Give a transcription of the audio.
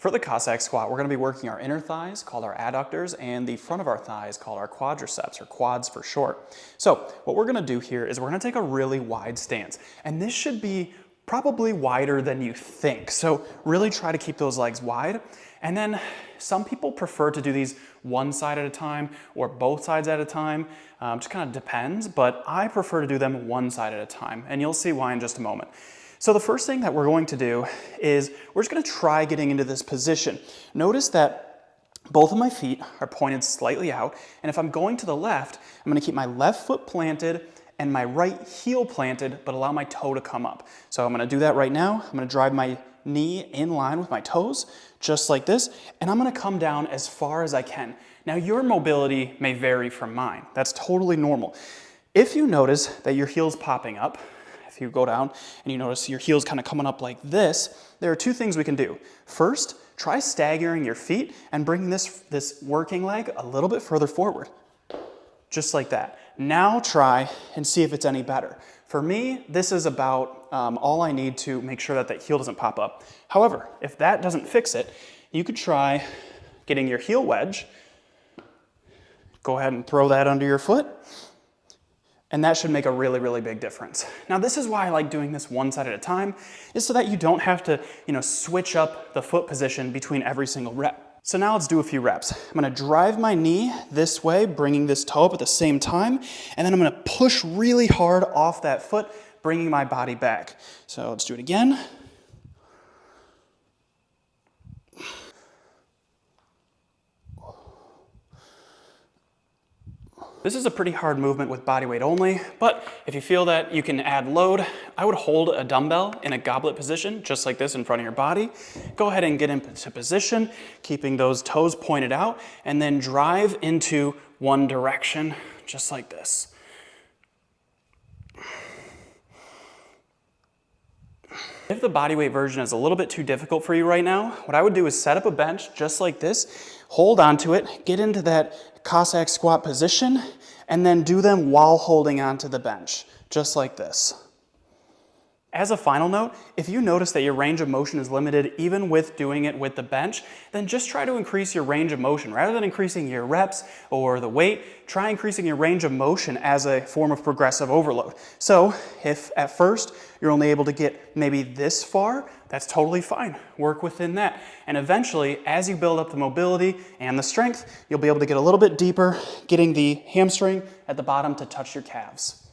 For the Cossack squat, we're going to be working our inner thighs, called our adductors, and the front of our thighs, called our quadriceps, or quads for short. So what we're going to do here is we're going to take a really wide stance, and this should be probably wider than you think. So really try to keep those legs wide. And then some people prefer to do these one side at a time or both sides at a time. Just kind of depends, but I prefer to do them one side at a time, and you'll see why in just a moment. So the first thing that we're going to do is we're just going to try getting into this position. Notice that both of my feet are pointed slightly out, and if I'm going to the left, I'm going to keep my left foot planted and my right heel planted, but allow my toe to come up. So I'm going to do that right now. I'm going to drive my knee in line with my toes, just like this, and I'm going to come down as far as I can. Now your mobility may vary from mine. That's totally normal. If you notice that your heel's popping up, if you go down and you notice your heel's kind of coming up like this, there are two things we can do. First, try staggering your feet and bringing this working leg a little bit further forward, just like that. Now try and see if it's any better. For me, this is about all I need to make sure that that heel doesn't pop up. However, if that doesn't fix it, you could try getting your heel wedge. Go ahead and throw that under your foot. And that should make a really, really big difference. Now this is why I like doing this one side at a time, is so that you don't have to, switch up the foot position between every single rep. So now let's do a few reps. I'm gonna drive my knee this way, bringing this toe up at the same time, and then I'm gonna push really hard off that foot, bringing my body back. So let's do it again. This is a pretty hard movement with body weight only, but if you feel that you can add load, I would hold a dumbbell in a goblet position, just like this in front of your body. Go ahead and get into position, keeping those toes pointed out, and then drive into one direction, just like this. If the bodyweight version is a little bit too difficult for you right now, what I would do is set up a bench just like this, hold onto it, get into that Cossack squat position, and then do them while holding onto the bench, just like this. As a final note, if you notice that your range of motion is limited even with doing it with the bench, then just try to increase your range of motion. Rather than increasing your reps or the weight, try increasing your range of motion as a form of progressive overload. So if at first you're only able to get maybe this far, that's totally fine. Work within that. And eventually, as you build up the mobility and the strength, you'll be able to get a little bit deeper, getting the hamstring at the bottom to touch your calves.